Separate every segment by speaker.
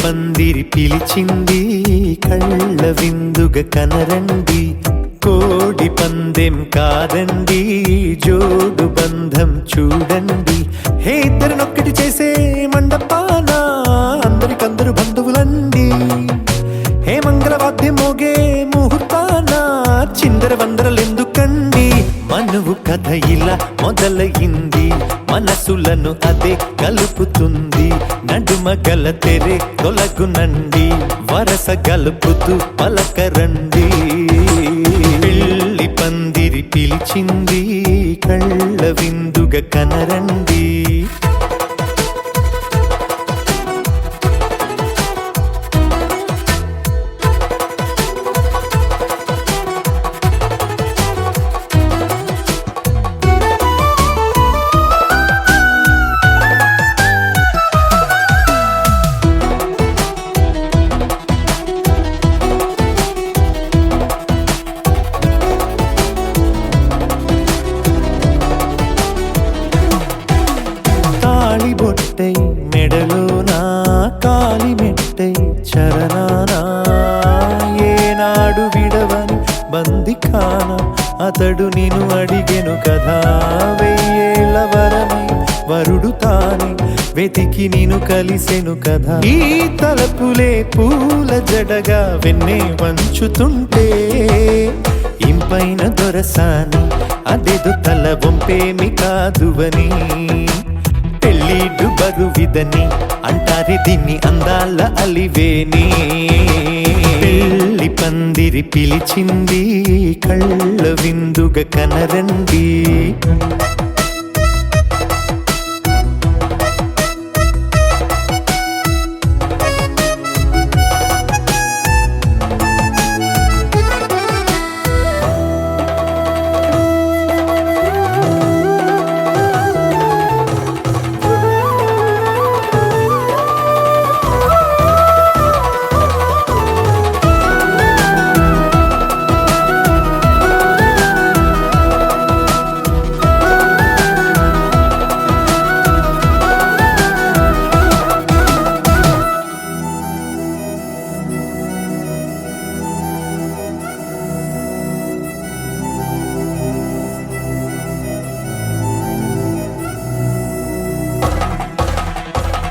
Speaker 1: పందిరి పిలిచింది కళ్ళ విందుగా కనరండి కోడి పందెం కాదండి జోడు బంధం చూడండి హే ఇద్దరినొక్కటి చేసే మండపాన అందరికందరు బంధువులండి హే మంగళవాద్యం మోగే ముహూర్తాన చిందర వందరలెందుకండి మనువు కథ ఇలా మొదలయింది మనసులను అదే కలుపుతుంది నడుమ గల తెరే తొలగునండి వరస గలుపుతూ పలకరండి పెళ్లి పందిరి పిలిచింది కళ్ళ విందుగా కనరండి బొట్టై మెడలోనా కాలి మెట్టై చరణానా ఏనాడు విడవని బందిఖాన అతడు నిన్ను అడిగెను కదా వెయ్యేళ్ళ వరమై వరుడు తానే వెతికి నిన్ను కలిసెను కదా ఈ తలపులే పూల జడగా వెన్నే వంచుతుంటే ఇంపైన దొరసాని అదేదో తల వంపేమి కాదువని పెళ్ళిడు బరువిదని అంటారే దీన్ని అందాల అలివేని పెళ్లి పందిరి పిలిచింది కళ్ళ విందుగా కనరండి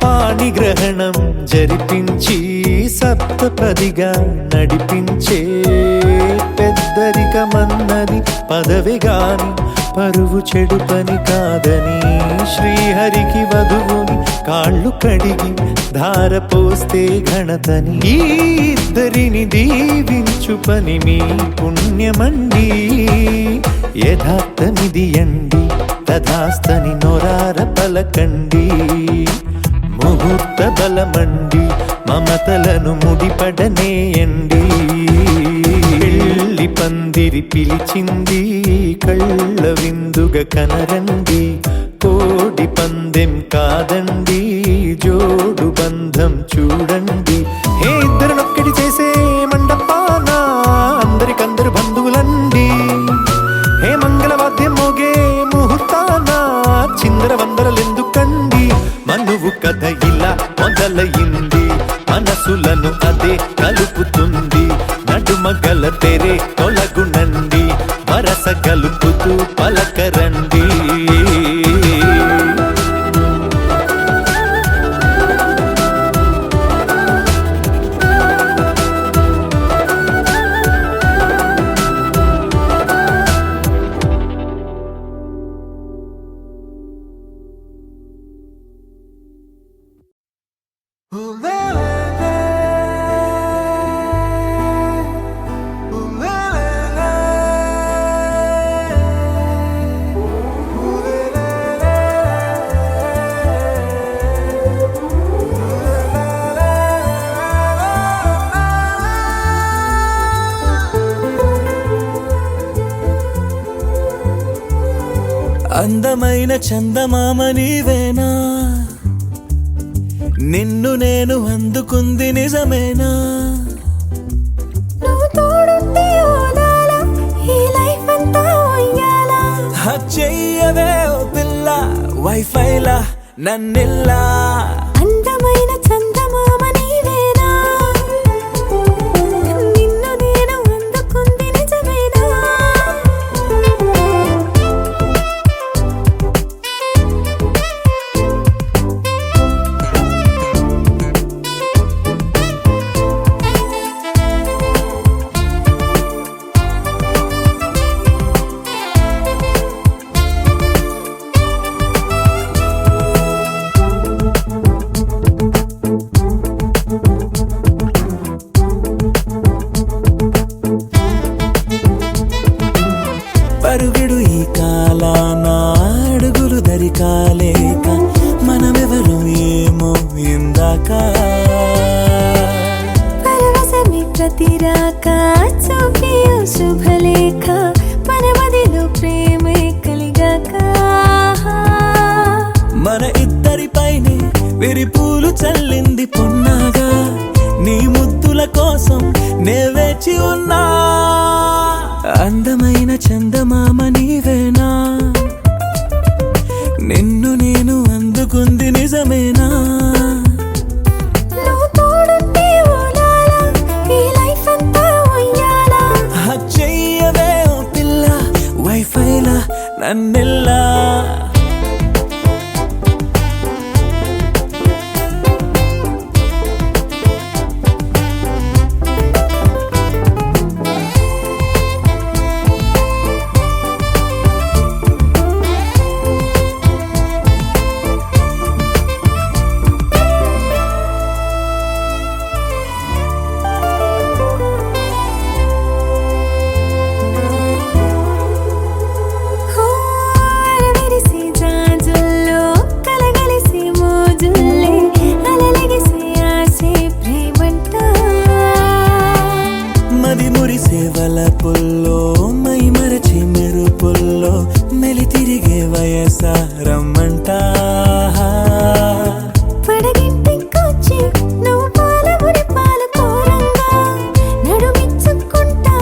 Speaker 1: పాణిగ్రహణం జరిపించి సప్తపదిగా నడిపించే పెద్దరికమన్నది పదవి గాని పరువు చెడు పని కాదని శ్రీహరికి వధువుని కాళ్ళు కడిగి ధార పోస్తే ఘనతని ఈ ఇద్దరిని దీవించు పని మీ పుణ్యమండి యథార్థమిది అండి తథాస్తని నొరార పలకండి ముహూర్త బలమండి మమతలను ముడిపడనేయండి పెళ్లి పందిరి పిలిచింది కళ్ళ విందుగా కనరండి కోడి పందెం కాదండి జోడు బంధం చూడండి హే ఇద్దరినొక్కటి చేసే మండపాన అందరికందరు బంధువులండి హే మంగళవాద్యం మోగే ముహూర్తాన చిందర వందరలెందుకండి మనువు కథ ఇలా మొదలయింది మనసులను అదే కలుపుతుంది నడుమ గల తెరే తొలగునండి వరస కలుపుతూ పలకరండి
Speaker 2: అందమైన చందమామ నీవేనా నిన్ను నేను అందుకుంది నిజమేనా
Speaker 3: నువ్వు తోడుంటే ఓదాల ఈ లైఫ్ అంతా ఉయ్యాలా
Speaker 2: చెయ్యవే ఓ పిల్ల వైఫైలా నన్నిల్లా
Speaker 3: అందమైన చందమామ నీవేనా రాక చూపి ఓ శుభలేఖ మన మదిలో ప్రేమే కలిగాక
Speaker 2: మన ఇద్దరి పైనే విరిపూలు చల్లింది పొన్నాగా నీ ముద్దుల కోసం నే వేచి ఉన్నా అందమైన చందమామ నీవేనా నిన్ను నేను అందుకుంది నిజమేనా
Speaker 3: నువ్వు తోడుంటే ఓలాల ఈ లైఫ్ అంతా ఉయ్యాల
Speaker 2: హక్ చెయ్యవే ఓ పిల్ల వైఫైలా నన్నెల్లా
Speaker 3: అరవిరిసి జాజుల్లో కలగలిసి మోజుల్లే అలలగిసి ఆసే ప్రేమంట
Speaker 2: మది మురిసే వలపుల్లో మై మరచి మెరుపుల్లో మెలి తిరిగే వయసా రమ్మంటా
Speaker 3: పడగింటికొచ్చి నువ్వు పాలబురి పాలు కోరంగా నడుమిచ్చుకుంటా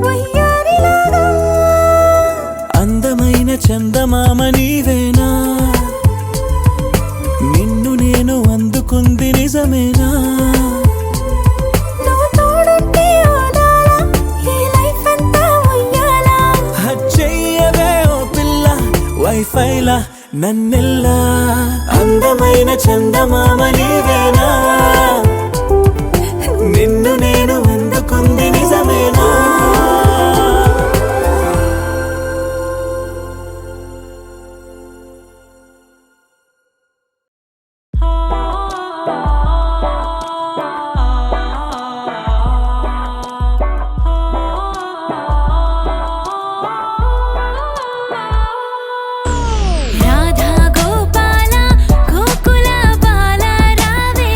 Speaker 3: వయ్యారిలాగా
Speaker 2: అందమైన చందమామ నీవేనా నిన్ను నేను అందుకుంది నిజమేనా
Speaker 3: నువ్వు తోడుంటే ఓలాల ఈ లైఫ్ అంతా ఉయ్యాల
Speaker 2: హక్ చెయ్యవే ఓ పిల్ల వైఫైలా నన్నెల్లా అందమైన చందమామ నీవేనా నిన్ను నేను అందుకుంది నిజమేనా
Speaker 3: రాధా గోపాల గోకుల బాల రావే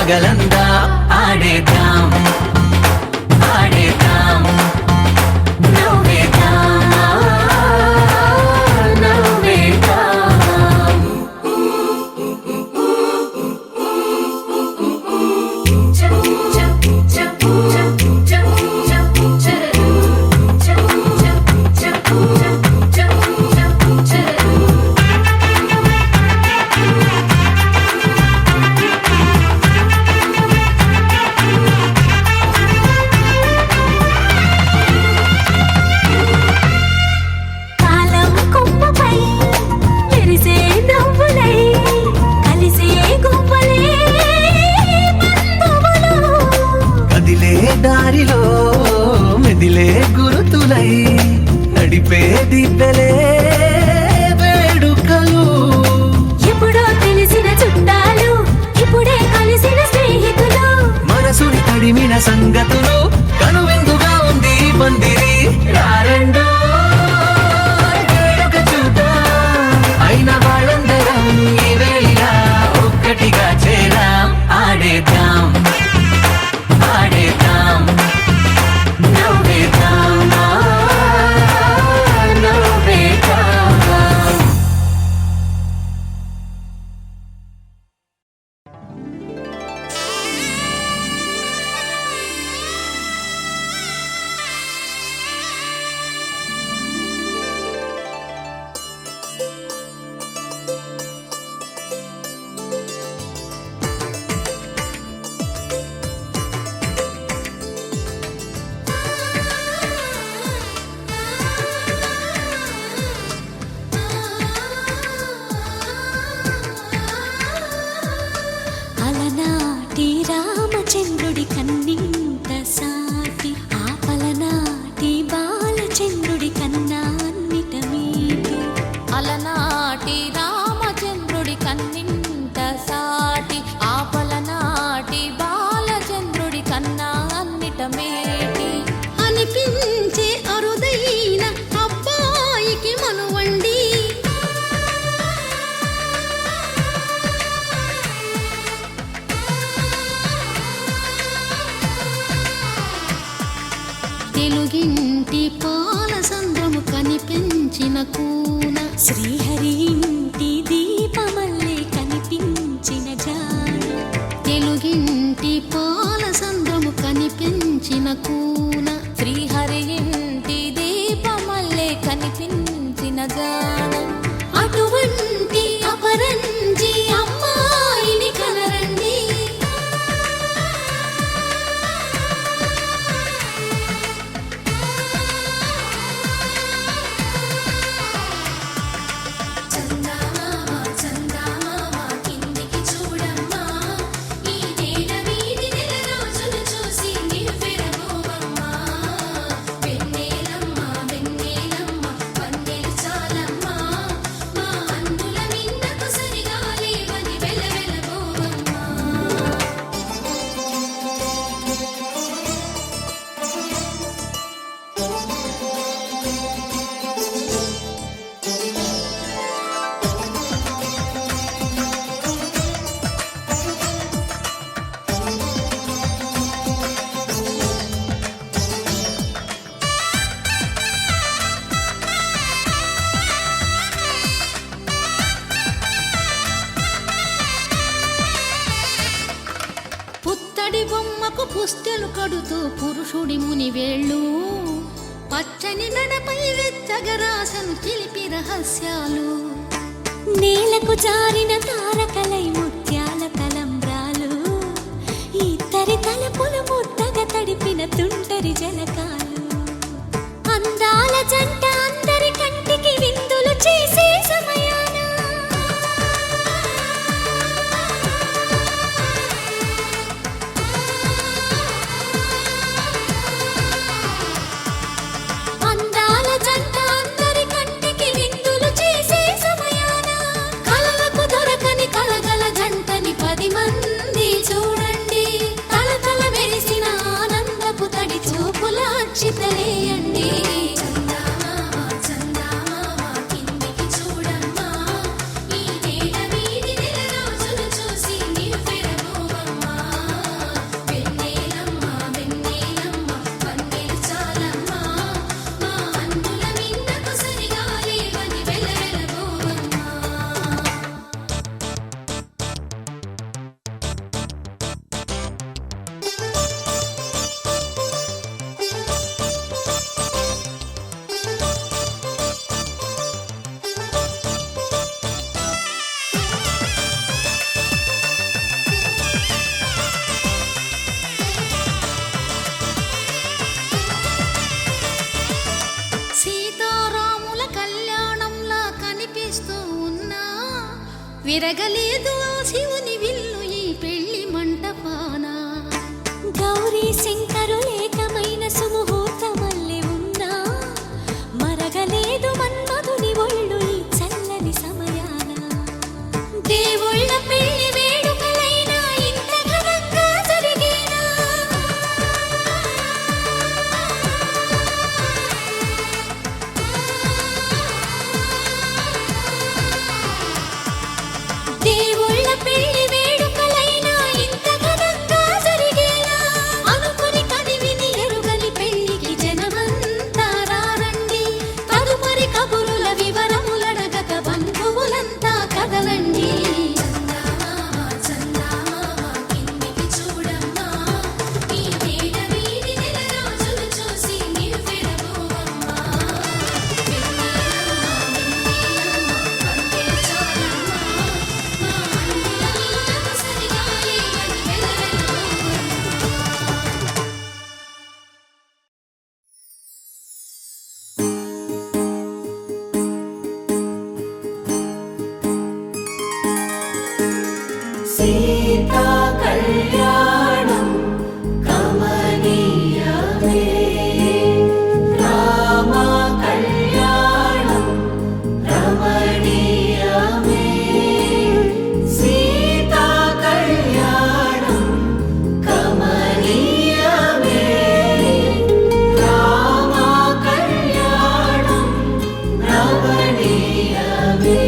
Speaker 2: పగలందా ఆడేద్దాం ఆడేద్దాం నవ్వేద్దాం నవ్వేద్దాం
Speaker 3: కాలం కొమ్మపై మెరిసే నవ్వులై కలిసే గువ్వలే బంధువులు
Speaker 2: కదిలే దారిలో మెదిలే గురుతులై నడిపే దిబ్బెలే వేడుకలు
Speaker 3: ఎప్పుడో తెలిసిన చుట్టాలు ఇప్పుడే కలిసిన స్నేహితులు
Speaker 2: మనసుని తడిమిన సంగతులు కనువిందుగా ఉంది పందిరి రారండో వేడుక చూద్దాం అయిన వాళ్ళందరం ఈ వేళ ఒక్కటిగా చేరాం ఆడేద్దాం ఆడేద్దాం నవ్వేద్దాం నవ్వేద్దాం
Speaker 3: అలనాటి రామచంద్రుడి కన్నింత సాటి ఆపలనాటి బాలచంద్రుడి కన్నా అన్నిట మీటి
Speaker 4: అలనాటి రామచంద్రుడి కన్నింత సాటి ఆపలనాటి బాలచంద్రుడి కన్నా అన్నిట మేటి
Speaker 3: అనిపించే అరుదైన అబ్బాయికి మనువండి తెలుగింటి పాల సంద్రము కనిపించిన కూన శ్రీహరి ఇంటి దీపమల్లే కనిపించిన జాన తెలుగింటి పాల సంద్రము కనిపించిన కూన
Speaker 4: శ్రీహరి ఇంటి దీపమల్లే కనిపించిన గానం
Speaker 3: అటువంటి అపరంజి అమ్మాయిని కనరండి చందమామ చందమామ కిందికి చూడమ్మా ఈ నేల వీధి నెల రోజులు చూసి నివ్వెరబోవమ్మా వెన్నెలమ్మ వెన్నెలమ్మ వన్నెలు చాలమ్మా మా అందుల మిన్నకు సరిగా లేవని వెలవెలబోవమ్మా పుత్తడి బొమ్మకు పుస్తెలు కడుతూ పురుషుడి ముని వేళ్ళు పచ్చని నడపై వెచ్చగరాసను చిలిపి రహస్యాలు నేలకు జారిన తారకలై ముత్యాల తలంబ్రాలు ఇద్దరి తలపులు ముద్దగా తడిపిన తుంటరి జలకాలు అందాల జంట అందరి కంటికి విందులు చేసే సమయాన అందాల జంట అందరి కంటికి విందులు చేసే సమయాన కలలకు దొరకని కలగల జంటని 10 మంది చూడండి తలతల మెరిసిన ఆనందపు తడి చూపుల అక్షితలేయండి చందమామ చందమామ కిందికి చూడమ్మా ఈ నేల వీధి నెల రోజులు చూసి నివ్వెరబోవమ్మా
Speaker 4: చెరగలేదు ఆ శివుని విల్లు ఈ పెళ్లి మంటపాన.
Speaker 3: గౌరీ శంకరు ఏకమైన సుముహూర్తమల్లె ఉన్నా మరగలేదు మన్మధుని ఒళ్ళు ఈ చల్లని సమయాన.
Speaker 4: దేవుళ్ళ పెళ్లి వేడుకలైనా ఇంత ఘనంగా జరిగేనా? దేవుళ్ళ పెళ్లి వేడుకలైనా ఇంత ఘనంగా జరిగేనా? అనుకుని కదివిని ఎరుగని పెళ్లికి జనమంతా రారండి. తదుపరి కబురుల వివరములడగక బంధువులంతా కదలండి. చందమామ కిందికి చూడమ్మా, ఈ వేళ వీధి నెల రోజులు చూసి నివ్వెరపోవమ్మా.
Speaker 2: సీతా కళ్యాణం కమనీయమే, రామ కళ్యాణం రమణీయమే. సీతా కళ్యాణం కమనీయమే, రామ కళ్యాణం రమణీయమే.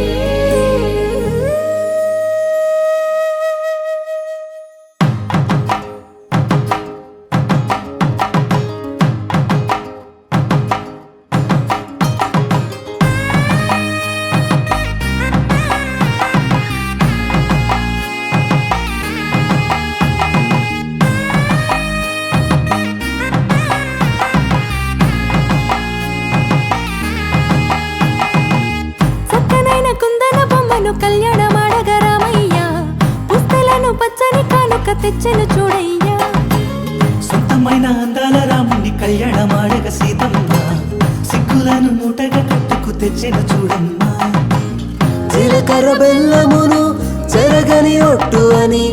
Speaker 3: చక్కనైన కుందన బొమ్మను కళ్యాణమాడగ రామయ్య, పుస్తలను పచ్చని కానుక తెచ్చెను చూడయ్యా.
Speaker 5: సొంతమైన అందాల రాముని కళ్యాణమాడగ సీతమ్మ, సిగ్గులను మూటగా కట్టుకు తెచ్చిన చూడమ్మా.
Speaker 6: జీలకర్ర బెల్లమును చెరగని ఒట్టు అని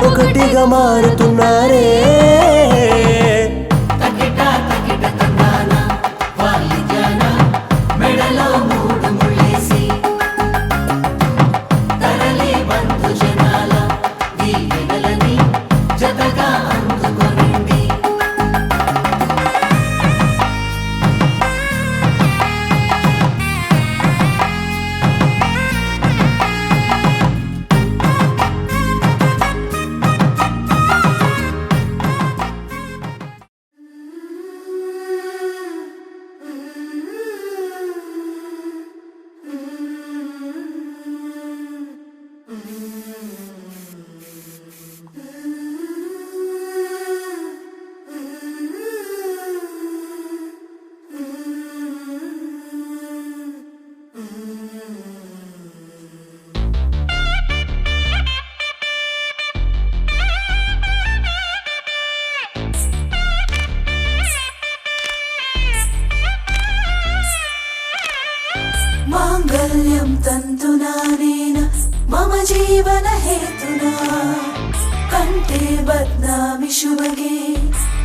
Speaker 6: ఒకటిగా మారుతున్నారే.
Speaker 2: తకిట తకిట తందాన వాలి జ్ఞాన మెడలో మూడు ముళ్ళేసి తరలి బంధు జనాల దీవెనలని జతగా అందుకొనింది.
Speaker 3: మాంగళ్యం తంతునానేన మమ జీవన హేతునా, కంఠే బధ్నామి శుభగే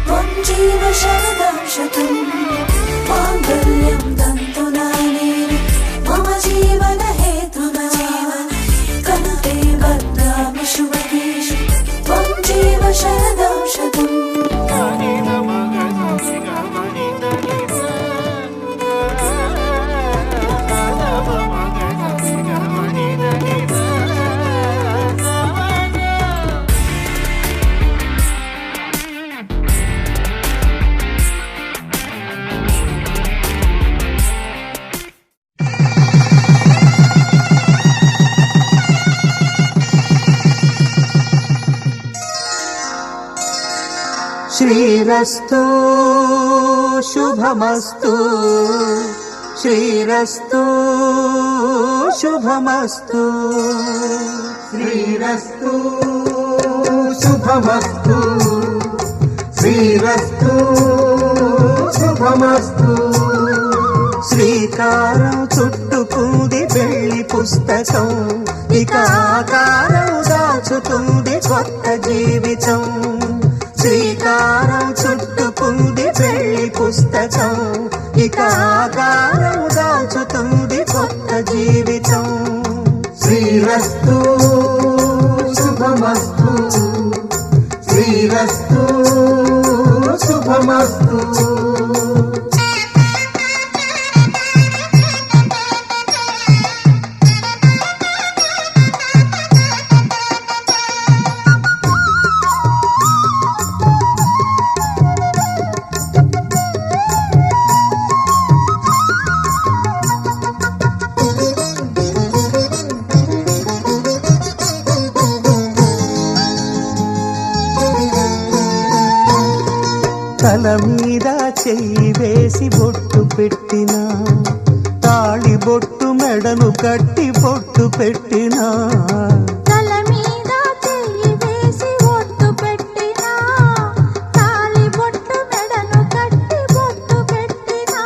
Speaker 3: త్వం జీవ శరదం శతం. మాంగళ్యం తంతునానేన మమ జీవన హేతునా, కంఠే బధ్నామి శుభగే త్వం జీవ శరదం శతం.
Speaker 6: శ్రీరస్తు శుభమస్తు, శ్రీరస్తు శుభమస్తు, శ్రీరస్తు శుభమస్తు, శ్రీరస్తు శుభమస్తు. శ్రీకాంత శ్రీకారం చుట్టుకుంది పెళ్లి పుస్తకం ఇక ఆకారం దాచుతుంది కొత్త జీవితం శ్రీకారం చుట్టుకుంది పెళ్లి పుస్తకం ఇక ఆకారం దాచుతుంది కొత్త జీవితం శ్రీరస్తు శుభమస్తు శ్రీరస్తు శుభమస్తు తల మీద చెయ్యి వేసి బొట్టు పెట్టినా తాళి బొట్టు మెడను కట్టి బొట్టు పెట్టినా
Speaker 3: తల మీద చెయ్యి వేసి ఒట్టు పెట్టినా తాళి బొట్టు మెడను కట్టి బొట్టు పెట్టినా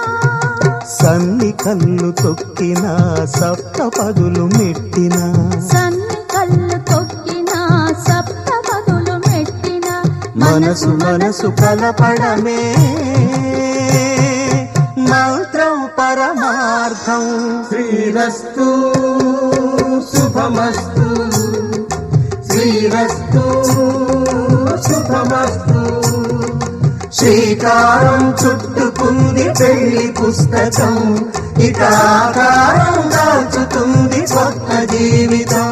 Speaker 6: సన్ని కళ్ళు తొక్కినా సప్త పదులు మెట్టినా
Speaker 3: సన్ని కళ్ళు తొక్కినా సప్త పదులు మెట్టినా
Speaker 6: మనసు మనసు కలపడమే మంత్రం పరమార్థం శ్రీరస్తు శుభమస్తు శ్రీరస్తు శుభమస్తు శ్రీకారం చుట్టుకుంది పెళ్లి పుస్తకం ఇక ఆకారం దాచుతుంది కొత్త జీవితం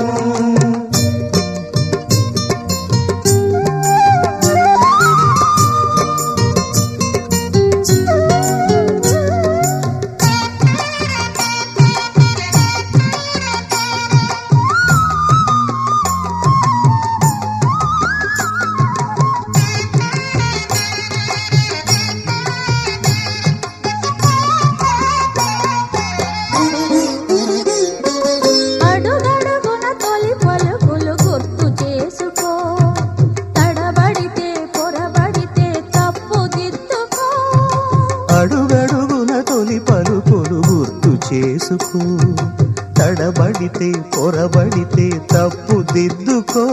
Speaker 3: అడుగడుగున తొలి పలుకులు గుర్తు చేసుకో తడబడితే పొరబడితే తప్పు దిద్దుకో
Speaker 6: అడుగడుగున తొలి పలుకులు గుర్తు చేసుకో తడబడితే పొరబడితే తప్పు దిద్దుకో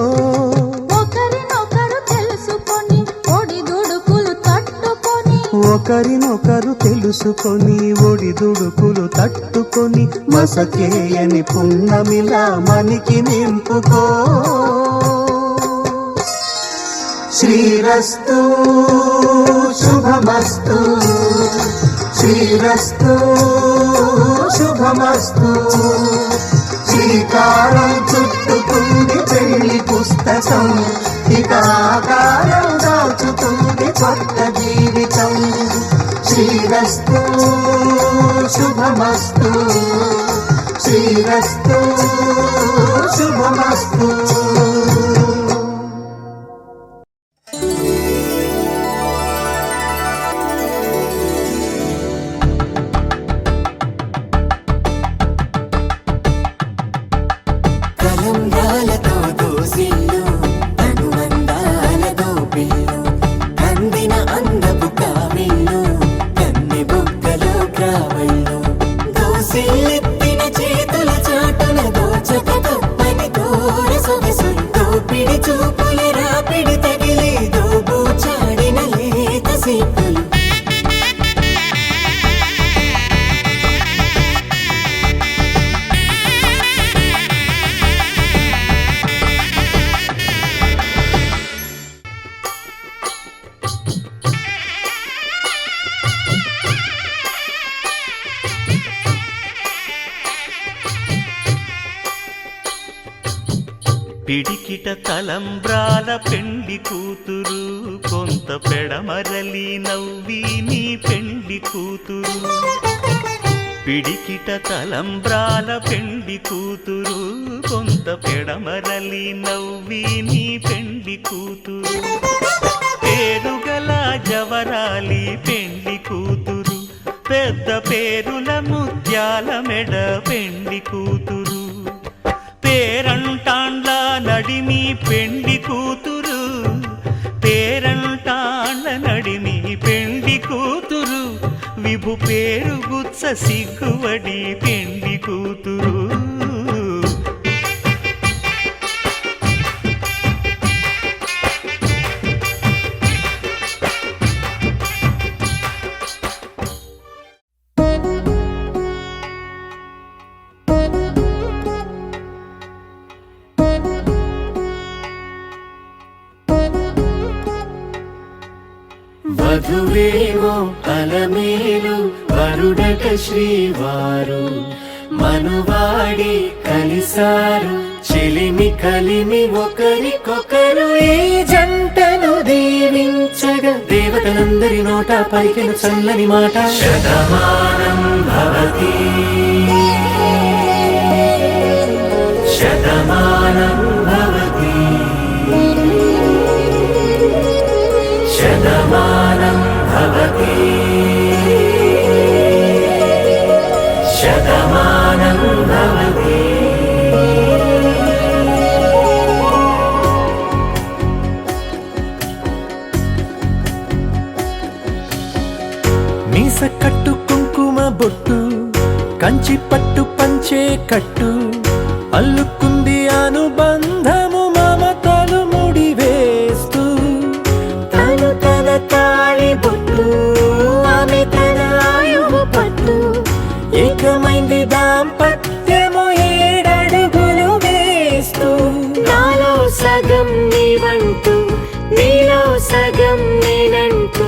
Speaker 3: ఒకరినొకరు తెలుసుకొని ఒడిదుడుకులు తట్టుకొని
Speaker 6: ఒకరినొకరు తెలుసుకొని ఒడిదుడుకులు తట్టుకొని మసకేయని పున్నమిలా మనికి నింపుకో శ్రీరస్తు శుభమస్తు శ్రీరస్తు శుభమస్తు శ్రీకారం చుట్టుకుంది పెళ్లి పుస్తకం ఇక ఆకారం దాచుతుంది కొత్త జీవితం శ్రీరస్తు శుభమస్తు శ్రీరస్తు శుభమస్తు
Speaker 2: తలంబ్రాలతో దోసిల్లు అనుబంధాలతో పిల్లు అందిన అందపు కావిళ్ళు కన్నె బుగ్గలో క్రావళ్ళు దోసిల్లెత్తిన చేతుల చాటున దోచక తప్పని దూర సొగసులు దోపిడి చూపుల రాపిడి తగిలి దోబూచాడిన లేత సీపులు
Speaker 1: పిడికిట తలంబ్రాల పెండి కూతురు కొంత పెడమరలి నవ్వి నీ పెండి కూతురు పిడికిట తలంబ్రాల పెండి కూతురు కొంత పెడమరలి నవ్వి నీ పెండి కూతురు పేరుగల జవరాలి పెండి కూతురు పెద్ద పేరుల ముత్యాల మెడ పెండి కూతురు పేరంటాండ్ల నడిమి పెండి కూతురు పేరంటాండ్ల నడిమి పెండి కూతురు విభు పేరు గుచ్చ సిగ్గువడి పెండి కూతురు
Speaker 2: వధువేమో అలమేలు వరుడట శ్రీవారు మనువాడి కలిసారు చెలిమి కలిమి ఒకరికొకరు ఈ జంటను దీవించగా దేవతలందరి నోట పలికిన చల్లని మాట శతమానం భవతి శతమానం భవతి శతమానం భవతి శతమానం భవతి మీస కట్టు కుంకుమ బొట్టు కంచి పట్టు పంచే కట్టు అల్లుకుంది అనుబంధము మమతలు ముడివేస్తూ తను తన తాళి బొట్టు ఆమె తన ఆయువు పట్టు ఏకమైంది దాంపత్యము 7 అడుగులు వేస్తూ నాలో సగం నీవంటూ నీలో సగం నేనంటూ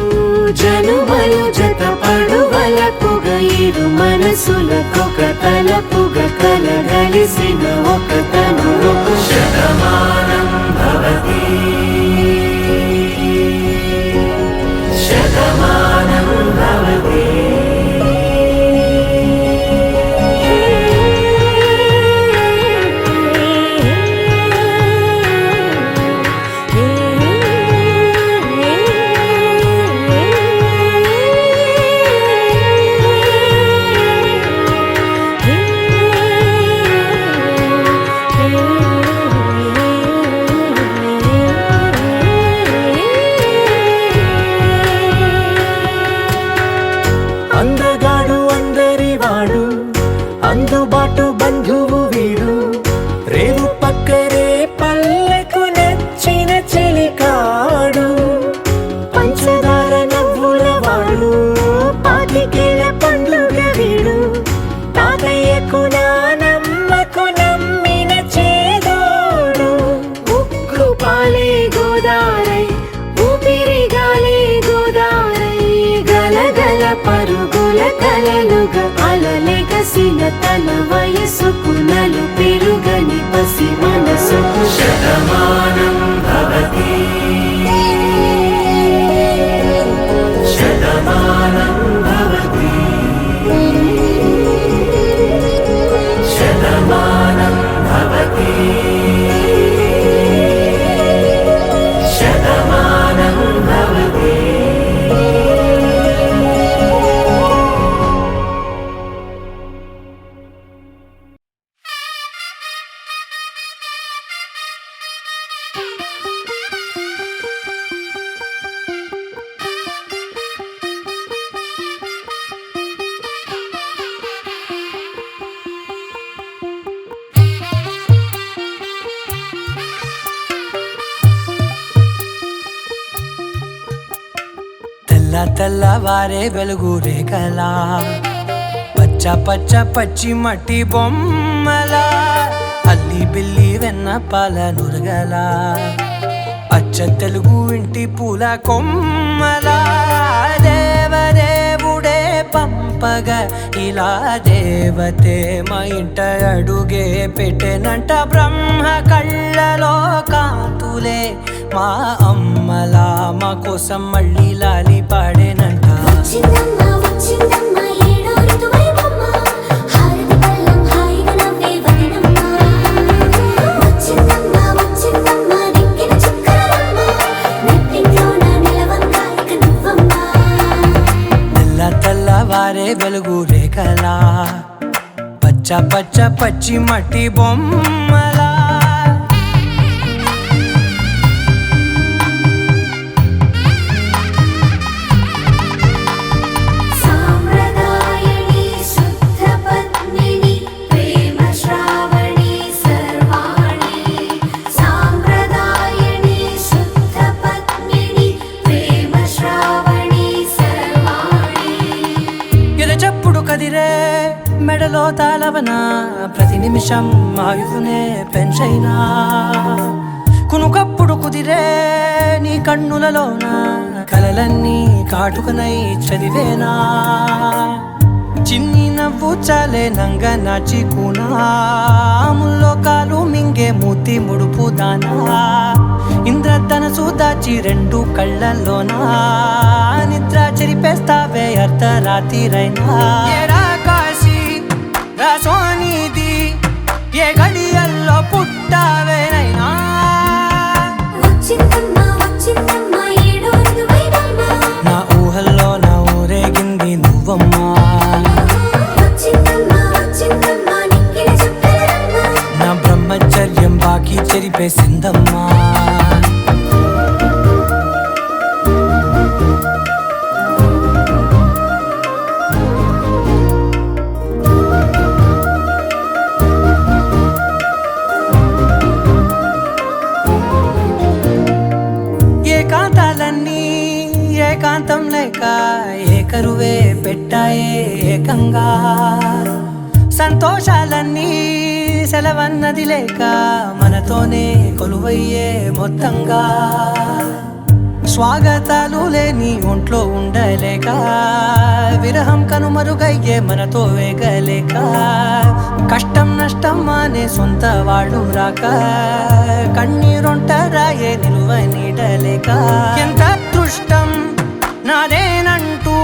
Speaker 2: జనుమలు జత పడువలపుగ ఇరు మనసులకొక తలపుగ కలగలిసిన ఒక తను శతమానం భవతి శతమానం భవతి అందగాడు అందరివాడు అందుబాటు బంధువు వీడు రేవు పక్కరే పల్లెకు నచ్చిన చెలికాడు పంచదార నవ్వుల వాడు పాతికేల పండుగ వీడు తాతయ్యకు నానమ్మకు నమ్మిన చేదోడు ఉక్కు పాలే గోదారై ఊపిరి గాలే గోదారై గలగల పరుగుల కలలుగా అలలెగసిన తన వయసుకు నలు పెరుగని పసి మనసుకు శతమానం భవతి శతమానం భవతి శతమానం భవతి శతమానం భవతి
Speaker 5: తెల్లవారే వెలుగు రేఖలా పచ్చ పచ్చ పచ్చి మట్టి బొమ్మలా అల్లి బిల్లి వెన్న పాల నురగలా అచ్చ తెలుగు ఇంటి పూల కొమ్మలా దేవదేవుడే పంపగా ఇలా దేవతే మా ఇంట అడుగే పెట్టెనంట బ్రహ్మ కళ్ళలో కాంతులే మా అమ్మలా మా కోసం మళ్ళీ లాలి పాడేనంట
Speaker 3: వచ్చిందమ్మ వచ్చిందమ్మ ఏడో ఋతువైవమ్మ హారతి పళ్ళం హాయిగా నవ్వే వదినమ్మ వచ్చిందమ్మ వచ్చిందమ్మ నెక్కిన చుక్కలమ్మ నెట్టింట్లోన నిలవంగా ఇక నువ్వమ్మ
Speaker 5: తెల్లవారే వెలుగు రేఖలా పచ్చ పచ్చ పచ్చి మట్టి బొమ్మలా
Speaker 3: సామ్రాజ్యం
Speaker 5: మొదలవనా ప్రతి నిమిషం ఆయువునే పెంచైనా కునుకప్పుడు కుదిరే నీ కన్నులలోన కలలన్నీ కాటుకనై చదివేనా చిన్ని నవ్వు చాలే నంగ నాచి కూనాముల్లోకాలు మింగే మూతి ముడుపు దానా ఇంద్రధనసు దాచి రెండు కళ్ళల్లోనా నిద్ర చెరిపేస్తావే అర్ధరాత్రిరైనా ఏరా కాశీ రా సోనిది ఏ గడియల్లో పుట్టావేనైనా
Speaker 3: వచ్చిందమ్మా వచ్చిందమ్మా ఏడో ఋతువైనమ్మా
Speaker 5: నా ఊహల్లో నా ఊరేగింది నువ్వమ్మా
Speaker 3: వచ్చిందమ్మా వచ్చిందమ్మా నిక్కిన చుక్కలమ్మా
Speaker 5: నా బ్రహ్మచర్యం బాకీ చెరిపేసిందమ్మా ఏకాంతాలన్నీ ఏకాంతం లేక ఏకరువే పెట్టాయే ఏకంగా సంతోషాలన్నీ సెలవన్నది లేక మనతోనే కొలువయ్యే మొత్తంగా స్వాగతాలు లేని ఒంట్లో ఉండలేక విరహం కనుమరుగయ్యే మనతో వేగలేక కష్టం నష్టం అనే సొంత వాడు రాక కన్నీరొంటరాయే నిలువ నీడలేక ఎంత అదృష్టం నాదేనంటూ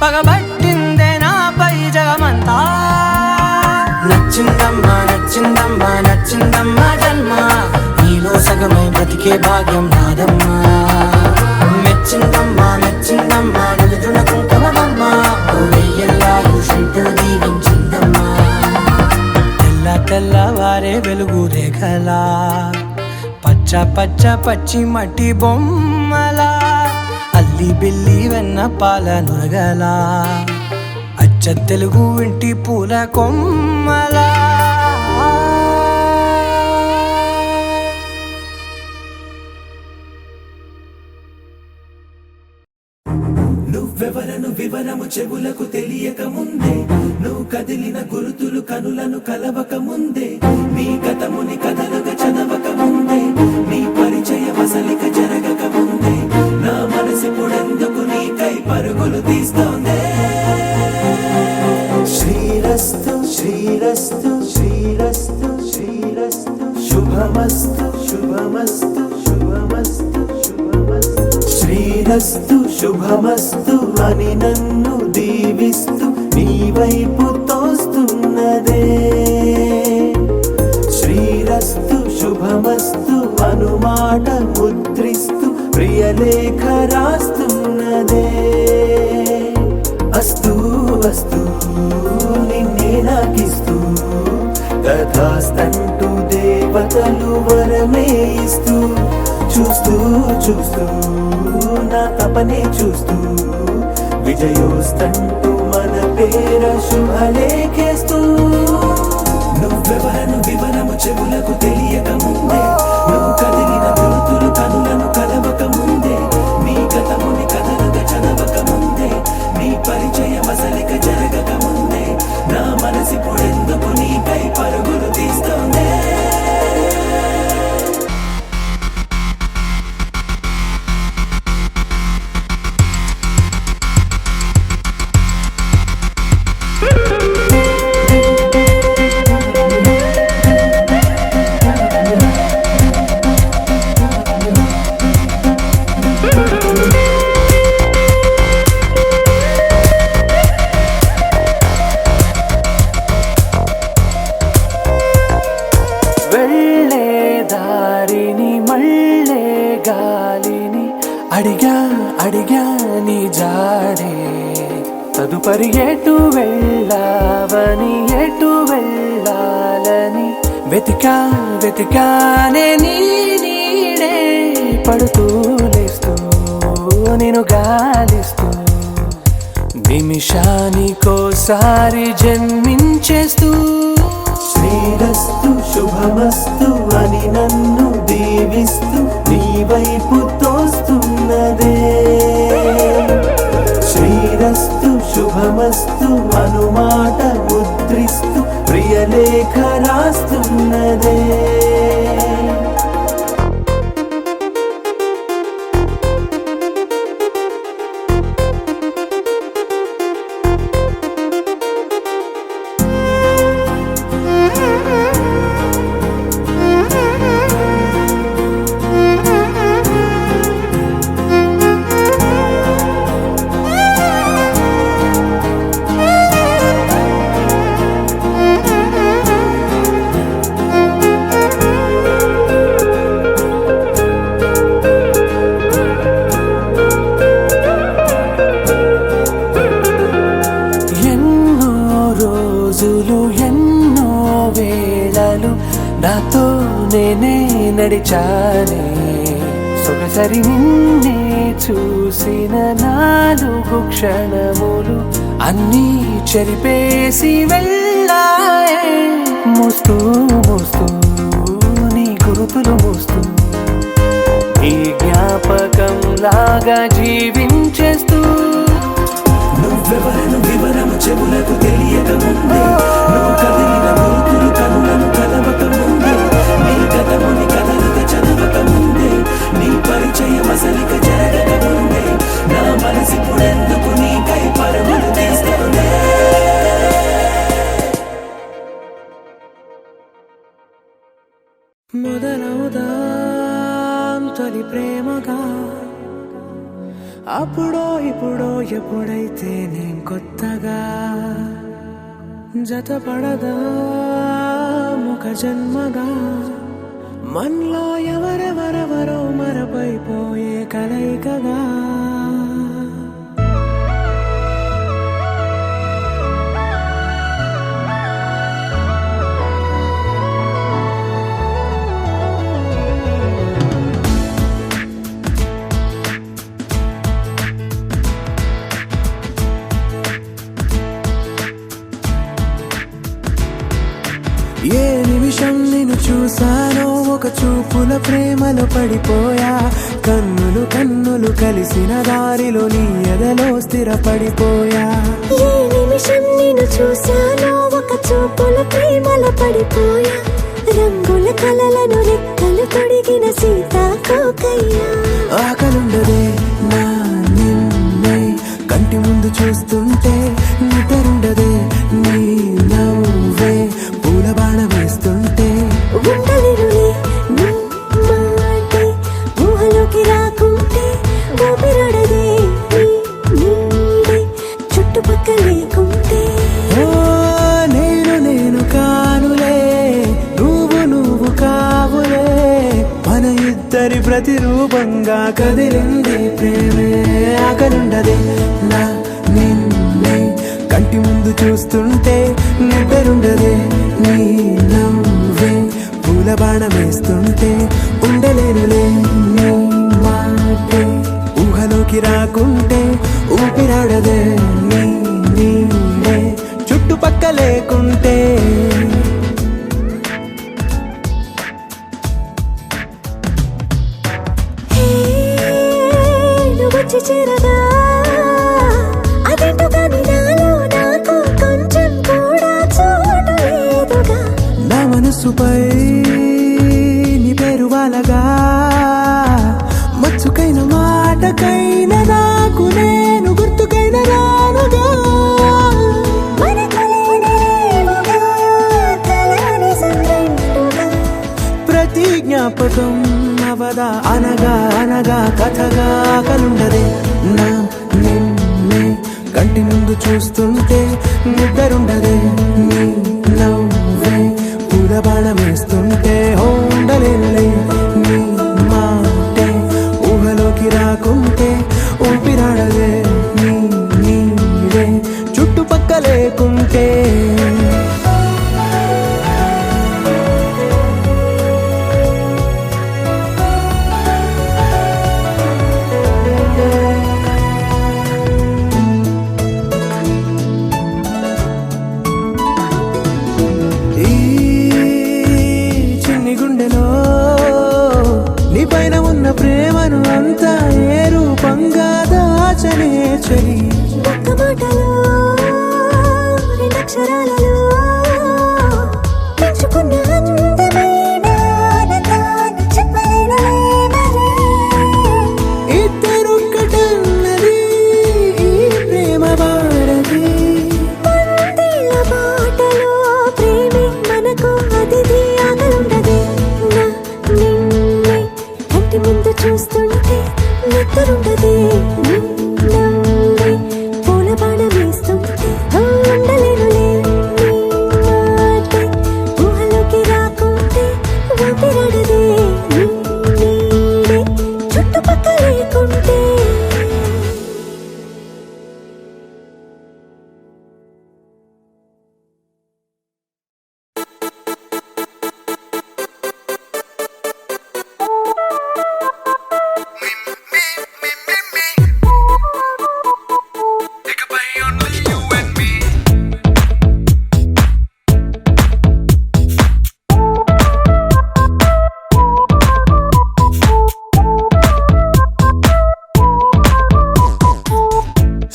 Speaker 5: పగబట్టిందే నాపై జగమంతా నచ్చిందమ్మా నచ్చిందమ్మా నచ్చిందమ్మా జన్మ నీలో సగమై బ్రతికే భాగ్యం నాదమ్మా మెచ్చిందమ్మా మెచ్చిందమ్మా నిలుచున్న కుంకుమమ్మా వెయ్యల్లాలు శంకరు దీవించిందమ్మా తెల్ల తెల్లవారే వెలుగు రేఖలా పచ్చ పచ్చ పచ్చి మట్టి బొమ్మలా అల్లి బిల్లి వెన్న పాల నురగలా అచ్చ తెలుగు ఇంటి పూల కొమ్మలా
Speaker 2: నువ్వెవరను వివరము చెవులకు తెలియక ముందే నువ్వు కదిలిన గురుతులు కనులను కలవక ముందే నీ గతముని కథలుగా చదవక ముందే నీ పరిచయ వసలిక జరగక ముందే నా మనసు పొడెందుకు నీకై పరుగులు తీస్తోందే శ్రీరస్తు శ్రీరస్తు శ్రీరస్తు శ్రీరస్తు శుభమస్తు శుభమస్తు శుభమస్తు శుభమస్తు శ్రీరస్తు శుభమస్తు అని నన్ను దీవిస్తూ నీ వైపు తోస్తున్నదే శ్రీరస్తు శుభమస్తు అనుమాట ముద్రిస్తూ ప్రియలేఖ రాస్తున్నదే అస్తు అస్తు నిన్నే నాకిస్తూ తథాస్తంటూ దేవతలు వరమే ఇస్తూ చూస్తూ చూస్తూ నా తపనే చూస్తూ విజయోస్తంటూ మన పేర శుభలేఖేస్తూ నువ్వెవరను వివరము చెవులకు తెలియక ముందే నువ్వు కదిలిన గురుతులు కనులను కలవక ముందే నీ గతముని కథలుగా చదవక ముందే నీ పరిచయ మసలిక జరగక ముందే నా మనసి పొడెందుకు నీకై పరుగులు తీస్తోందే
Speaker 7: వెళ్ళే దారిని మళ్ళే గాలిని అడిగా అడిగా నీ జాడే తదుపరి ఎటు వెళ్ళావని ఎటు వెళ్ళాలని వెతికా వెతికానే నీ నీడే పడుతూ లేస్తూ నేను గాలిస్తూ నిమిషానికోసారి జన్మించేస్తూ
Speaker 2: శ్రీరస్తు శుభమస్తు అని నన్ను దీవిస్తూ నీ వైపు తోస్తున్నదే శ్రీరస్తు శుభమస్తు అనుమాట ముద్రిస్తూ
Speaker 7: ఉన్నదే. ఎన్నో వేళలు నాతో నేనే నడిచానే. సొగసరి నిన్నే చూసిన 4 క్షణములు అన్నీ చెరిపేసి వెళ్ళాయే. మోస్తూ మోస్తూ నీ గురుతులు మోస్తూ ఈ జ్ఞాపకం లాగా జీవించేస్తూ
Speaker 2: నువ్వెవరను వివరము చెవులకు తెలియక ముందే, నువ్వు కదిలిన గురుతులు కనులను కలవక ముందే, నీ గతముని కదలిక చదవక ముందే, నీ పరిచయం అసలిక జరగక ముందే, నా మనసిప్పుడెందుకు నీకై పరుగులు తీస్తుందే.
Speaker 7: మొదలవుదాం తొలి ప్రేమగా, అప్పుడో ఇప్పుడో ఎప్పుడైతే నేను కొత్తగా జతపడదా ఒక జన్మగా. మనలో ఎవరెవరెవరో మరపైపోయే కలయికగా. ఏ నిమిషం నిన్ను చూసానో ఒక చూపుల ప్రేమలో పడిపోయా. కన్నులు కన్నులు కలిసిన దారిలో నీ ఎదలో స్థిరపడిపోయా.
Speaker 3: ఏ నిమిషం నిన్ను చూశానో ఒక చూపుల ప్రేమలో పడిపోయా. రంగుల కలలను రెక్కలు తొడిగిన సీతాకోకయ్యా.
Speaker 7: ఆకలుండదే నా నిన్నే కంటి ముందు చూస్తుంటే, నిద్రుండదే నీ నవ్వే పూల బాణం వేస్తుంటే.
Speaker 3: ఉండలేనులే నీ మాటే ఊహలోకి రాకుంటే, ఊపిరాడదే నీ నీడే చుట్టుపక్కల లేకుంటే.
Speaker 7: ఓ నేను కానులే, నువ్వు కావులే, మన ఇద్దరి ప్రతిరూపంగా కదిలింది ప్రేమే. ఆకలుండదే నా నిన్నే కంటి ముందు చూస్తుంటే, నిద్రుండదే నీ నవ్వే పూల బాణం వేస్తుంటే. ఉండలేనులే నీ మాటే ఊహలోకి రాకుంటే, ఊపిరాడదే నీ నీడే చుట్టుపక్క లేకుంటే.
Speaker 3: వచ్చి చేరగా అదేంటో కానీ నాలో నాకు కొంచెం కూడా చోటు లేదుగా.
Speaker 7: నా మనసుపై నీ పేరు వాలగా, మచ్చుకైన మాటకైన నాకు నేను గుర్తుకైన రానుగా. ప్రతి జ్ఞాపకం అవదా అనగా అనగా కథగా. కలుండదే నా నిన్నే కంటి ముందు చూస్తుంటే, నిద్రుండదే నీ నవ్వే పూల బాణం వేస్తుంటే. ఉండలేనులే నీ మాటే ఊహలోకి రాకుంటే, ఊపిరాడదే నీ నీడే చుట్టుపక్క లేకుంటే. ప్రేమను అంతా ఏ రూపంగా దాచనే చలి.
Speaker 3: ఒక్క మాటలో 2 అక్షరాలలో పెంచుకున్న అందం చూస్తుంటే నిద్రుండదే పూల బాణ వేస్తుంటే ఉండలేనులే నీ మాటే ఊహలోకి రాకుంటే ఊపిరాడదే నీ నీడే చుట్టుపక్కల లేకుంటే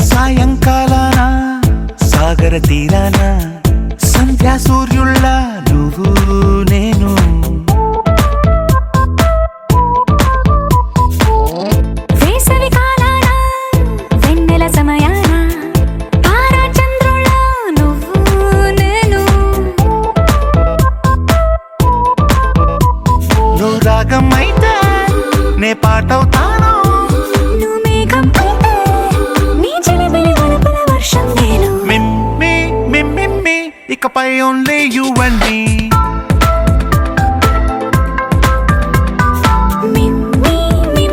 Speaker 1: సాయంకాలాన సాగర తీరాన సంధ్యా సూర్యుళ్ళ నువ్వు నేను
Speaker 3: వేసవి కాలాన వెన్నెల సమయాన తారా చంద్రుల నువ్వు నేను
Speaker 1: నువ్వు రాగం అయితే నే పాటవుతాను
Speaker 3: నువ్వు మేఘం అయితే నీ చిలిపిలి వలపుల వర్షం నేను
Speaker 1: మిమ్మి మిమ్మి ఇకపై only you and me
Speaker 3: meme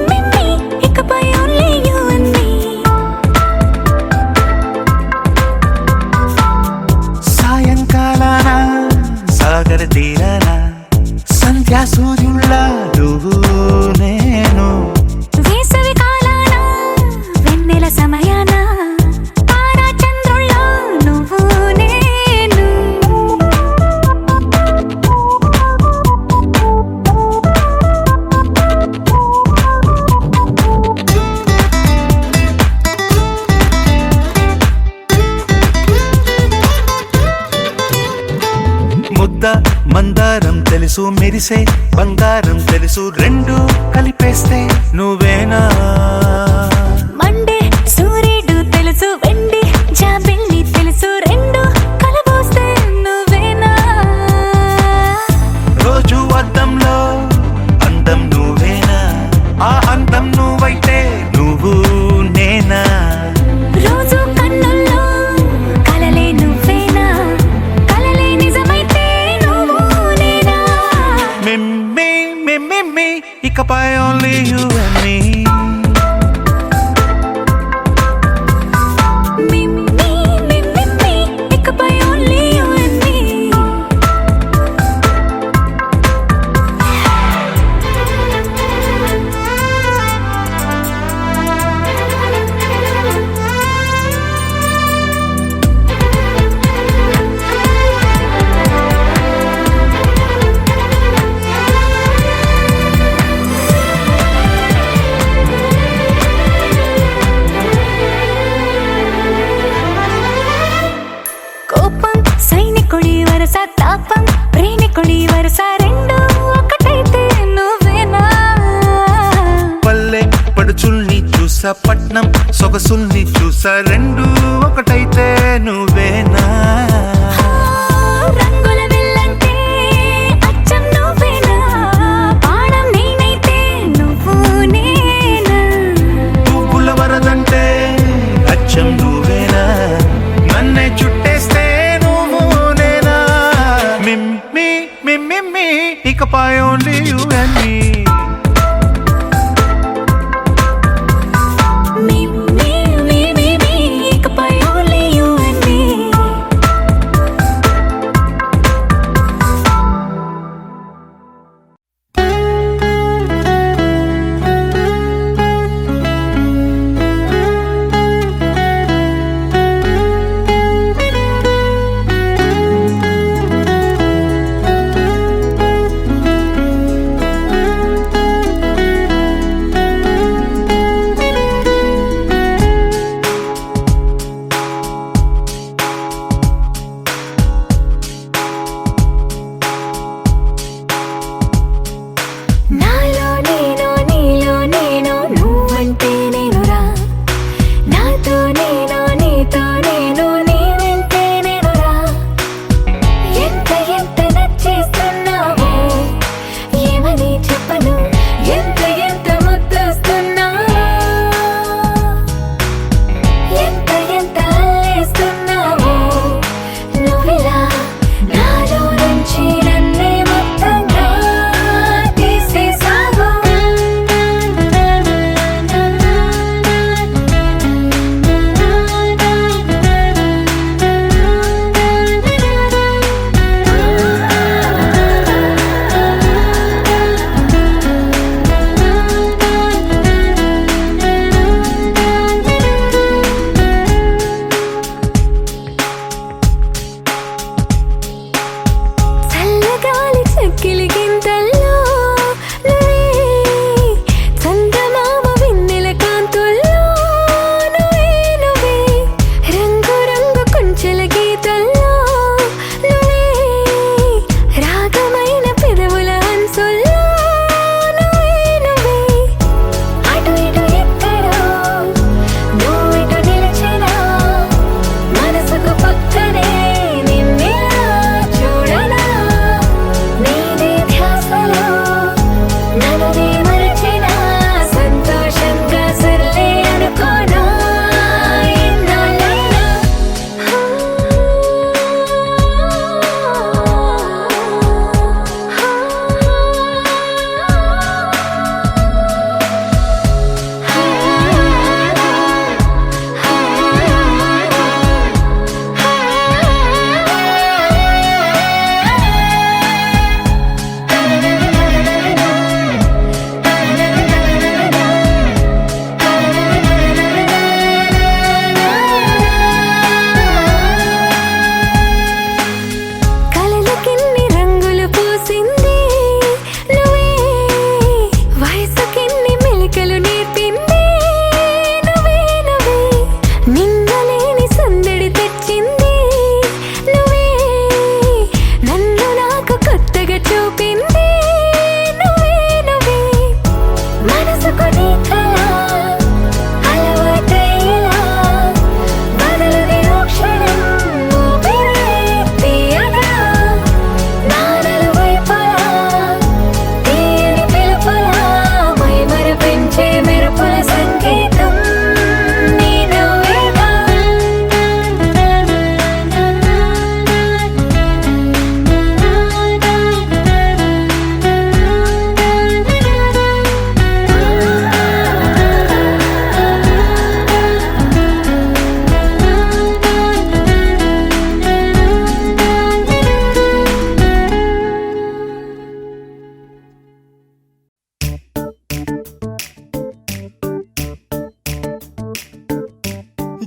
Speaker 3: meme ఇకపై ఓన్లీ యు అండ్ మీ
Speaker 1: సాయంకాలాన సాగర తీరాన సంధ్యా సూర్యుళ్ళ నువ్వు నేను
Speaker 3: వేసవి కాలాన వెన్నెల సమయాన తారా చంద్రుల నువ్వు నేను
Speaker 1: ముద్ద మందారం తెలుసు మెరిసే బంగారం తెలుసు రెండు కలిపేస్తే నువ్వేనా
Speaker 3: మండే సూర్యుడు తెలుసు వెండి జాబిల్లి తెలుసు రెండు కలబోస్తే నువ్వేనా
Speaker 1: రోజు అద్దంలో అందం నువ్వేనా ఆ అందం నువ్వైతే నువ్వు నేనా
Speaker 3: రోజు కన్నుల్లో కలలే నువ్వేనా కలలే నిజమైతే నువ్వు నేనా
Speaker 1: మిమ్మి మిమ్మి ఇకపై only you and me
Speaker 3: meme, meme, ఇకపై only you and me. కోపం సైనికుడి వరస తాపం ప్రేమికుడి వరస రెండు ఒకటైతే నువ్వేనా
Speaker 1: పల్లె పడుచుల్ని చూసా పట్నం సొగసుల్ని చూసా రెండు ఒకటైతే నువ్వేనా
Speaker 3: రంగుల విల్లంటే అచ్చం నువ్వేనా బాణం నేనైతే నువ్వు నేనా
Speaker 1: పువ్వుల వరదంటే అచ్చం నువ్వేనా నన్నే చుట్టేస్తే నువ్వు నేనా మిమ్మి మిమ్మి ఇకపై only you and me
Speaker 3: meme, meme, ఇకపై only you and me.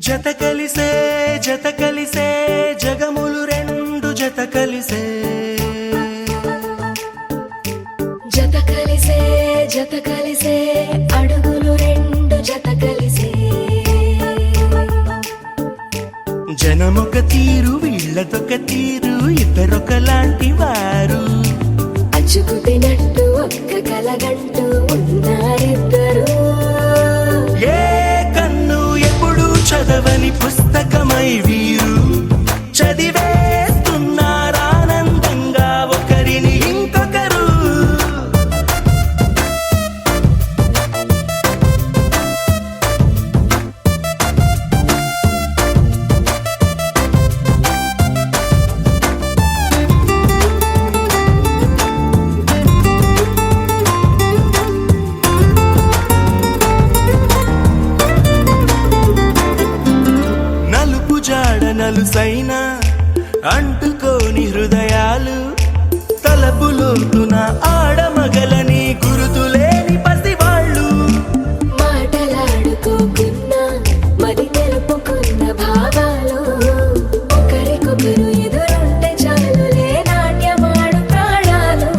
Speaker 1: జత కలిసే జగములు రెండు జత కలిసే
Speaker 3: జత కలిసే అడుగులు రెండు జత కలిసే
Speaker 1: జనమొక తీరు వీళ్ళదొక తీరు ఇద్దరొకలాంటి వారు
Speaker 3: అచ్చుకుతినట్టు ఒక్క కలగంటూ ఉన్నారిద్దరు
Speaker 1: ఏ కన్ను ఎప్పుడు చదవని పుస్తకమై వీరు చదివేస్తున్నారానందంగా ఒకరిని ఇంకొకరు నలుసైన అంటుకోని హృదయాలు తలపులోతున ఆడమగలని గురుతులేని పసివాళ్ళు
Speaker 3: మాటలాడుకోకున్నా మరి తెలుపుకున్న భావాలు ఒకరికొకరు ఎదురుంటే చాలులే నాట్యమాడు ప్రాణాలు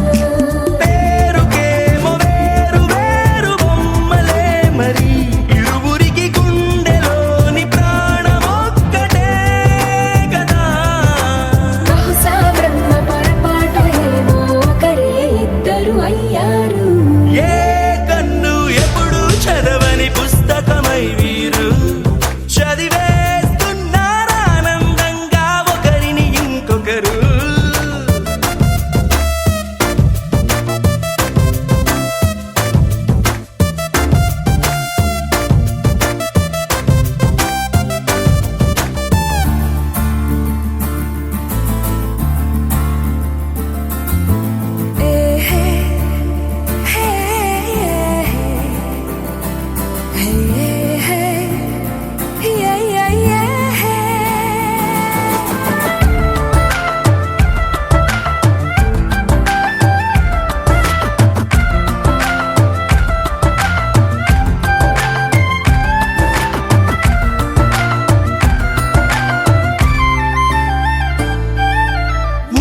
Speaker 1: పేరుకేమో వేరు వేరు బొమ్మలే మరి ఇరువురికి గుండెలోని ప్రాణమొక్కటే కదా
Speaker 3: బహుశా బ్రహ్మ పొరపాటు ఏమో ఒకరే ఇద్దరు అయ్యారు
Speaker 1: ఏ కన్ను ఎప్పుడు చదవని పుస్తకమై వీరు చదివేస్తున్నారానందంగా ఒకరిని ఇంకొకరు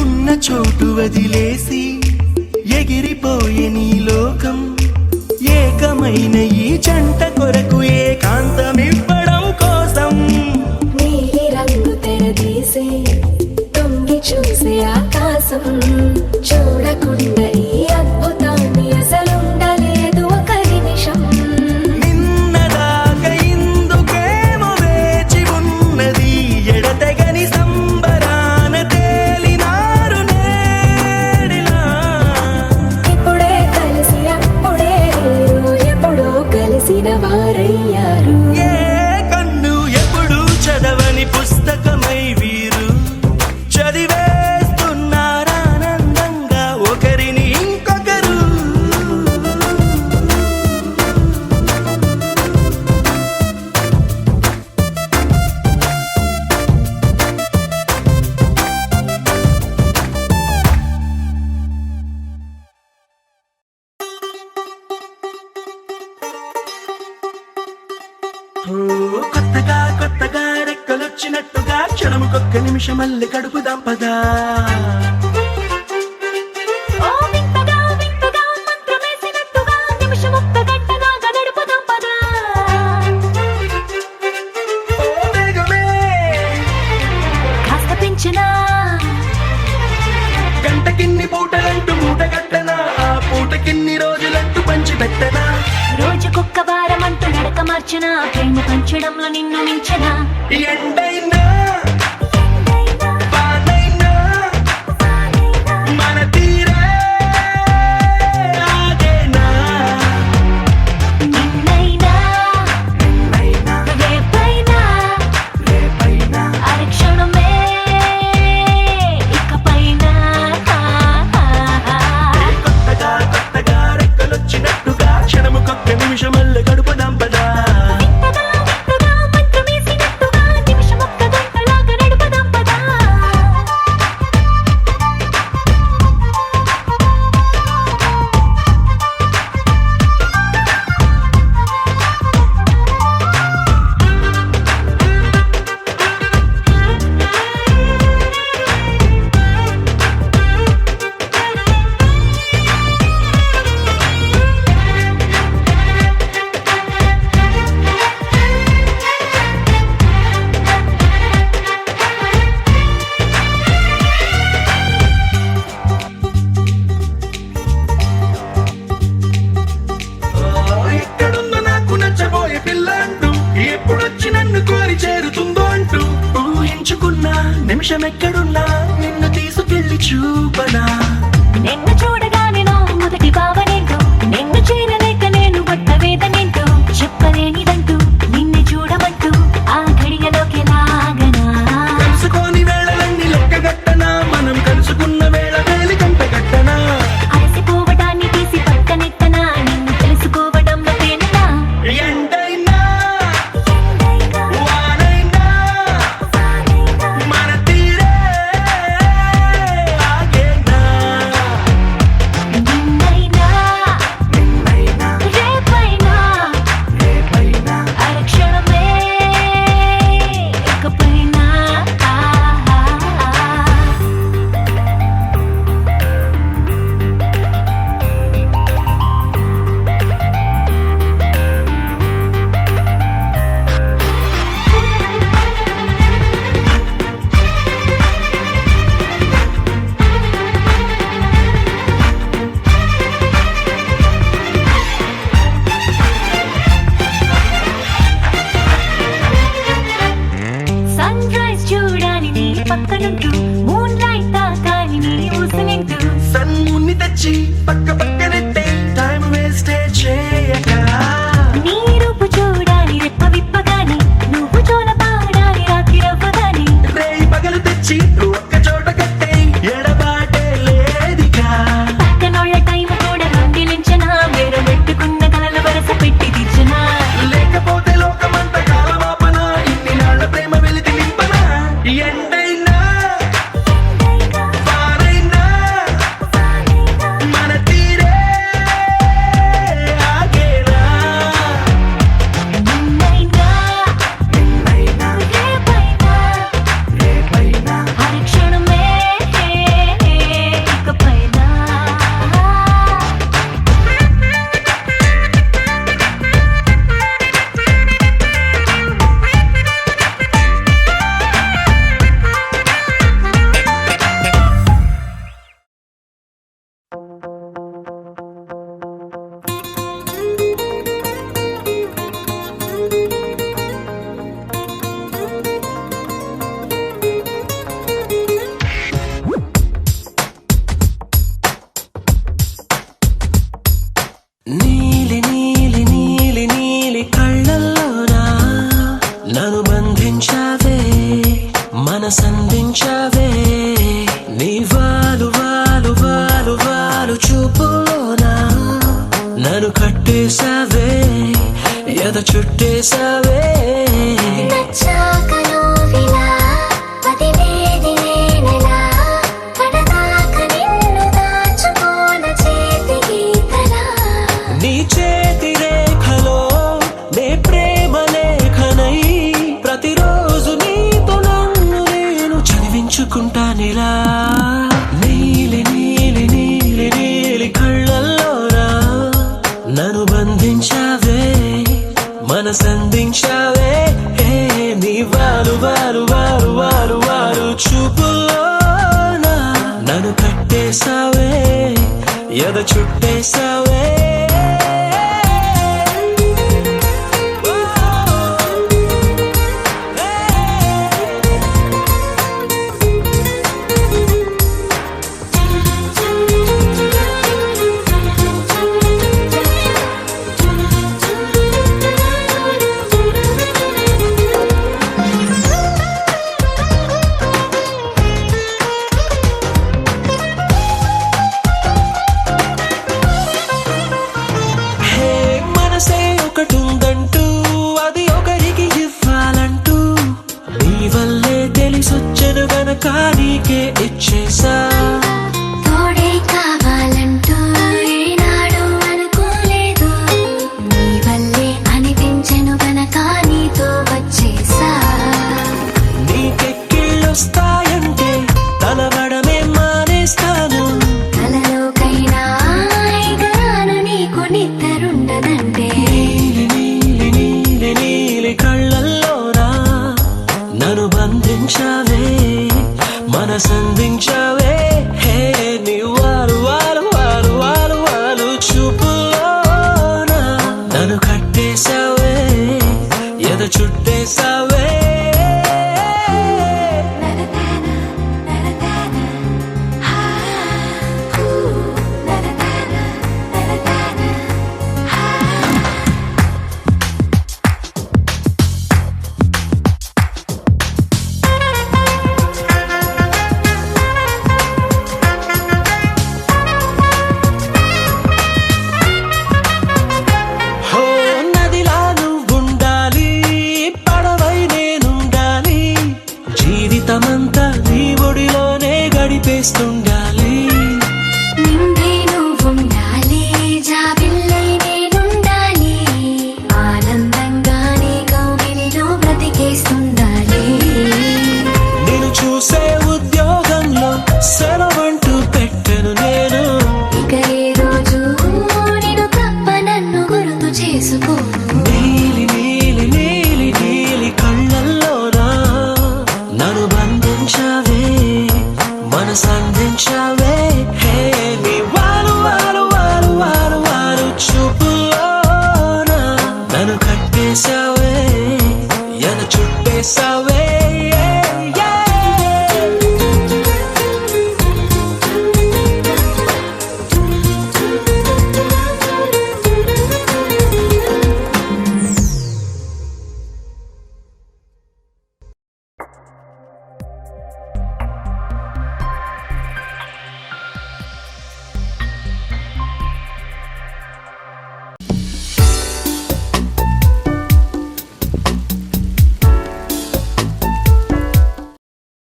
Speaker 1: ఉన్న చోటు వదిలేసి ఎగిరిపోయే నీ లోకం ఏకమైన ఈ జంట కొరకు ఏకాంతమివ్వడం కోసం
Speaker 3: నీలి రంగు తెరదీసే తొంగి చూసే ఆకాశం చూడకుండా ఈ అద్భుతాన్ని అసలుండలేదు ఒక నిమిషం
Speaker 1: నిన్నదాకా ఇందుకేమో వేచి ఉన్నది ఎడతెగని సంబరాన తేలినారు నేడిలా
Speaker 3: ఇప్పుడే కలిసి అప్పుడే వీరు ఎప్పుడో కలిసిన వారయ్యారు
Speaker 1: ఏ కన్ను ఎప్పుడు చదవని పుస్తకమై వీరు చదివేస్తున్నారానందంగా ఒకరిని ఇంకొకరు ఓ, కొత్తగా రెక్కలొచ్చినట్టుగా క్షణముకొక్క నిమిషమల్లి కడుపుదాం పదా
Speaker 3: ఓ వింతగా మంత్రమేసినట్టుగా నిమిషం ఒక్క గంటగా గడుపుదాం పదా
Speaker 1: ఓ వేగమే
Speaker 3: కాస్త పెంచినా
Speaker 1: గంటకిన్ని పూటలంటూ మూటగట్టనా ఆ పూటకిన్ని రోజులంటూ పంచి పెట్టనా
Speaker 3: రోజుకొక్క వారం అంటూ నడక మార్చిన ప్రేమ పంచడంలో నిన్ను మించిన
Speaker 1: ఎండైనా వానైనా మన తీరే ఆగేనా
Speaker 3: నిన్నైనా రేపైనా అరక్షణమే ఇకపైన
Speaker 1: కొత్తగా రెక్కలొచ్చినట్టుగా క్షణముకొక్క నిమిషమల్ల గడుపుదాం పదా
Speaker 3: మంత్రమేసినట్టుగా నిమిషం ఒక్క
Speaker 1: పిల్ల అంటూ ఎప్పుడొచ్చి నన్ను కోరి చేరుతుందో అంటూ ఊహించుకున్నా నిమిషం ఎక్కడున్నా నిన్ను తీసుకెళ్లి చూపనా.
Speaker 3: నిన్ను చూడగానే నా మొదటి భావనేంటో, నిన్ను చేరలేక నేను పడ్డ వేదనేంటో, చెప్పలేనిదంటూ నిన్ను చూడమంటూ ఆ ఘడియలోకి లాగనా.
Speaker 1: కలుసుకోని వేళలన్నీ లెక్కగట్టనా, మనం కలుసుకున్న వేళ వేలి కంటగట్టనా.
Speaker 3: అలసిపోవడాన్ని తీసి పక్కనెత్తనా, నిన్ను తెలుసుకోవడంలో తేనెనా.
Speaker 1: ఎండైనా వానైనా మన తీరే ఆగేనా.
Speaker 3: నిన్నైనా రేపైనా అరక్షణమే ఇకపైనా. సన్ రైజ్ చూడాలి నీ పక్కనుంటూ, మూన్ లైట్ తాకాలి నీ ఊసనింటూ.
Speaker 1: సన్ముని తెచ్చి పక్కనెట్టే టైం వేస్ట్ చేయక.
Speaker 3: నీ రూపు చూడాలి రెప్ప విప్పగాని, నువ్వు జోల పాడాలి రాత్రి రవ్వగాని.
Speaker 1: రేయి పగలు తెచ్చి ఒక్క చోట కట్టే ఎడబాటే లేదిగా.
Speaker 3: పక్కనోళ్ళ టైం కూడా దొంగిలించనా, వేరే పెట్టుకున్న కలలు వరస పెట్టి తీర్చనా.
Speaker 1: లేకపోతే లోకమంత కాలమాపన, ఇన్ని నాళ్ళ ప్రేమ వెలితి నింపనా. ఎండైనా వానైనా మన తీరే ఆగేనా.
Speaker 3: నిన్నైనా రేపైనా అరక్షణమే ఇకపైనా.
Speaker 7: నీలి నీలి నీలి నీలి కళ్ళల్లోనా నన్ను బంధించావే, మనసందించావే. నీ వాలు వాలు వాలు వాలు చూపులోనా నన్ను కట్టేశావే, ఎద చుట్టేశావే.
Speaker 3: నచ్చాక నువ్విలా వదిలేది నేనెలా, కడదాకా నిన్ను దాచుకోన చేతి గీతలా.
Speaker 7: నీ చేతి రేఖలో నే ప్రేమ లేఖనై, ప్రతిరోజు నీతో నన్ను నేను చదివించుకుంటానిలా. నీలి నీలి నీలి నీలి కళ్ళల్లోనా నన్ను బంధించావే, మనసందించావే. నీ వాలు వాలు వాలు వాలు వాలు చూపులోనా నన్ను కట్టేశావే, ఎద చుట్టేశావే. నీకే ఇచ్చేసా.
Speaker 3: తోడే కావాలంటూ ఏనాడు అనుకోలేదు, నీ వల్లే అనిపించెను గనక నీతో వచ్చేసా.
Speaker 7: నీకెక్కిళ్ళొస్తాయంటే తలవడమే మానేస్తాను,
Speaker 3: కలలోకైనా ఎగరాను నీకు నిద్రుండదంటే.
Speaker 7: నీలి నీలి నీలి నీలి కళ్ళల్లోనా నన్ను బంధించావే, మనసంద చుట్ట